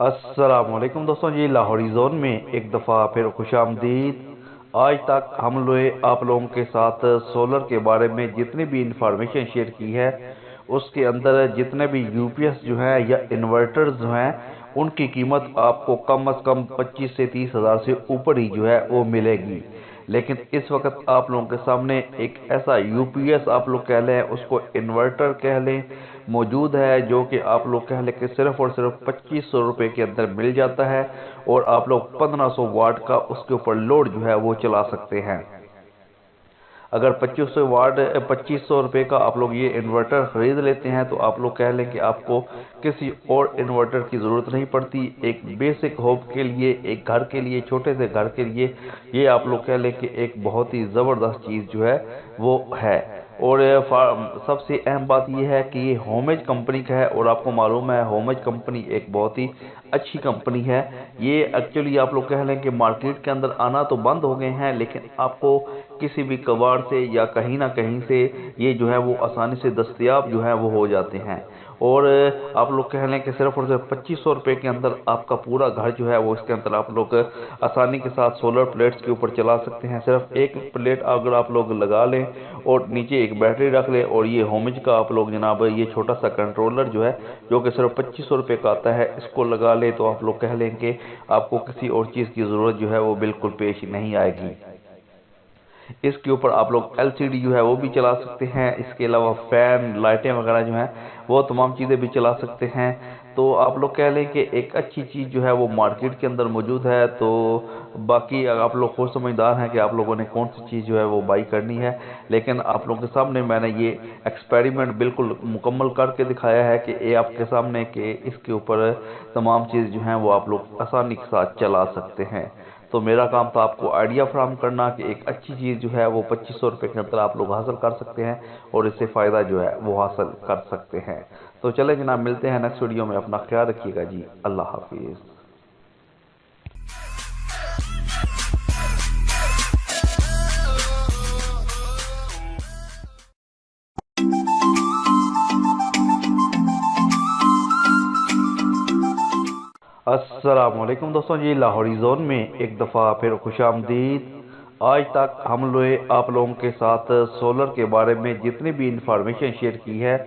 अस्सलामुअलैकुम दोस्तों जी, लाहौरी जोन में एक दफ़ा फिर खुशामदीद। आज तक हम लोग आप लोगों के साथ सोलर के बारे में जितनी भी इंफॉर्मेशन शेयर की है, उसके अंदर जितने भी यूपीएस जो हैं या इन्वर्टर्स जो हैं, उनकी कीमत आपको कम अज़ कम 25 से 30 हज़ार से ऊपर ही जो है वो मिलेगी। लेकिन इस वक्त आप लोगों के सामने एक ऐसा यूपीएस आप लोग कह लें, उसको इन्वर्टर कह लें, मौजूद है, जो कि आप लोग कह लें कि सिर्फ और सिर्फ 2500 रुपये के अंदर मिल जाता है और आप लोग 1500 वाट का उसके ऊपर लोड जो है वो चला सकते हैं। अगर 2500 रुपये का आप लोग ये इन्वर्टर खरीद लेते हैं तो आप लोग कह लें कि आपको किसी और इन्वर्टर की ज़रूरत नहीं पड़ती। एक बेसिक होम के लिए, एक घर के लिए, छोटे से घर के लिए ये आप लोग कह लें कि एक बहुत ही ज़बरदस्त चीज़ जो है वो है। और सबसे अहम बात यह है कि ये होमेज कंपनी का है और आपको मालूम है होमेज कंपनी एक बहुत ही अच्छी कंपनी है। ये एक्चुअली आप लोग कह लें कि मार्केट के अंदर आना तो बंद हो गए हैं, लेकिन आपको किसी भी कबाड़ से या कहीं ना कहीं से ये जो है वो आसानी से दस्तयाब जो है वो हो जाते हैं। और आप लोग कह लें कि सिर्फ और सिर्फ 2500 रुपये के अंदर आपका पूरा घर जो है वो इसके अंदर आप लोग आसानी के साथ सोलर प्लेट्स के ऊपर चला सकते हैं। सिर्फ एक प्लेट अगर आप लोग लगा लें और नीचे एक बैटरी रख लें और ये होमेज का आप लोग जनाब ये छोटा सा कंट्रोलर जो है, जो कि सिर्फ 2500 रुपये का आता है, इसको लगा लें तो आप लोग कह लें कि आपको किसी और चीज़ की ज़रूरत जो है वो बिल्कुल पेश नहीं आएगी। इसके ऊपर आप लोग एलसीडी जो है वो भी चला सकते हैं। इसके अलावा फैन, लाइटें वगैरह जो हैं वो तमाम चीज़ें भी चला सकते हैं। तो आप लोग कह लें कि एक अच्छी चीज़ जो है वो मार्केट के अंदर मौजूद है। तो बाकी आप लोग खुद समझदार हैं कि आप लोगों ने कौन सी चीज़ जो है वो बाई करनी है, लेकिन आप लोगों के सामने मैंने ये एक्सपेरिमेंट बिल्कुल मुकम्मल करके दिखाया है कि ये आपके सामने कि इसके ऊपर तमाम चीज़ जो हैं वो आप लोग आसानी के साथ चला सकते हैं। तो मेरा काम था आपको आइडिया फराहम करना कि एक अच्छी चीज़ जो है वो 2500 रुपये के अंदर आप लोग हासिल कर सकते हैं और इससे फ़ायदा जो है वो हासिल कर सकते हैं। तो चले जनाब, मिलते हैं नेक्स्ट वीडियो में। अपना ख्याल रखिएगा जी। अल्लाह हाफिज़। अस्सलामुअलैकुम दोस्तों जी, लाहौरी जोन में एक दफ़ा फिर खुशामदीद। आज तक हम लोग आप लोगों के साथ सोलर के बारे में जितनी भी इंफॉर्मेशन शेयर की है,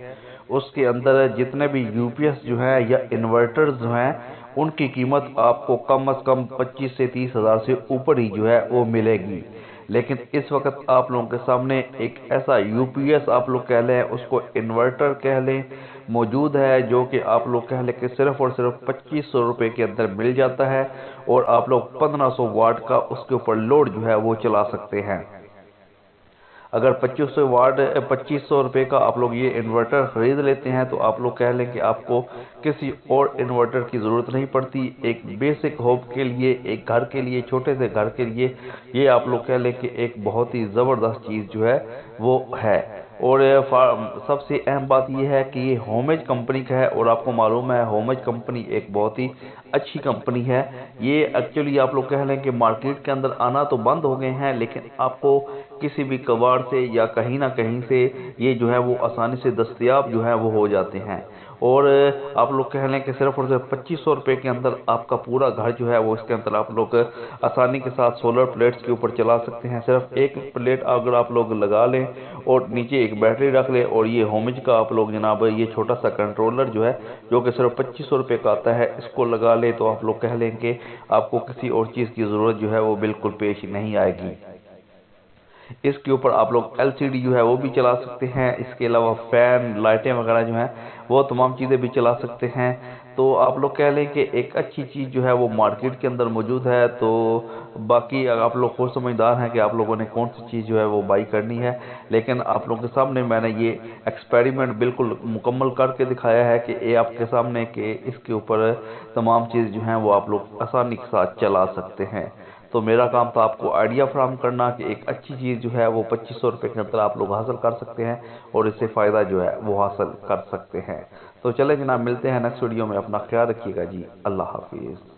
उसके अंदर जितने भी यूपीएस जो हैं या इन्वर्टर्स जो हैं, उनकी कीमत आपको कम अज़ कम 25 से 30 हज़ार से ऊपर ही जो है वो मिलेगी। लेकिन इस वक्त आप लोगों के सामने एक ऐसा यूपीएस आप लोग कह लें, उसको इन्वर्टर कह लें, मौजूद है, जो कि आप लोग कह लें कि सिर्फ और सिर्फ 2500 रुपये के अंदर मिल जाता है और आप लोग 1500 वाट का उसके ऊपर लोड जो है वो चला सकते हैं। अगर 2500 रुपये का आप लोग ये इन्वर्टर खरीद लेते हैं तो आप लोग कह लें कि आपको किसी और इन्वर्टर की ज़रूरत नहीं पड़ती। एक बेसिक होम के लिए, एक घर के लिए, छोटे से घर के लिए ये आप लोग कह लें कि एक बहुत ही ज़बरदस्त चीज़ जो है वो है। और सबसे अहम बात यह है कि ये होमेज कंपनी का है और आपको मालूम है होमेज कंपनी एक बहुत ही अच्छी कंपनी है। ये एक्चुअली आप लोग कह लें कि मार्केट के अंदर आना तो बंद हो गए हैं, लेकिन आपको किसी भी कबाड़ से या कहीं ना कहीं से ये जो है वो आसानी से दस्तयाब जो है वो हो जाते हैं। और आप लोग कह लें कि सिर्फ और सिर्फ 2500 रुपये के अंदर आपका पूरा घर जो है वो इसके अंदर आप लोग आसानी के साथ सोलर प्लेट्स के ऊपर चला सकते हैं। सिर्फ एक प्लेट अगर आप लोग लगा लें और नीचे एक बैटरी रख लें और ये होमेज का आप लोग जनाब ये छोटा सा कंट्रोलर जो है, जो कि सिर्फ 2500 रुपये का आता है, इसको लगा लें तो आप लोग कह लें कि आपको किसी और चीज़ की ज़रूरत जो है वो बिल्कुल पेश नहीं आएगी। इसके ऊपर आप लोग एलसीडी जो है वो भी चला सकते हैं। इसके अलावा फैन, लाइटें वगैरह जो हैं वो तमाम चीज़ें भी चला सकते हैं। तो आप लोग कह लें कि एक अच्छी चीज़ जो है वो मार्केट के अंदर मौजूद है। तो बाकी आप लोग खुद समझदार हैं कि आप लोगों ने कौन सी चीज़ जो है वो बाई करनी है, लेकिन आप लोगों के सामने मैंने ये एक्सपेरिमेंट बिल्कुल मुकम्मल करके दिखाया है कि ये आपके सामने कि इसके ऊपर तमाम चीज़ जो हैं वो आप लोग आसानी के साथ चला सकते हैं। तो मेरा काम था आपको आइडिया फराहम करना कि एक अच्छी चीज़ जो है वो 2500 रुपये के अंदर आप लोग हासिल कर सकते हैं और इससे फ़ायदा जो है वो हासिल कर सकते हैं। तो चले जनाब, मिलते हैं नेक्स्ट वीडियो में। अपना ख्याल रखिएगा जी। अल्लाह हाफिज़।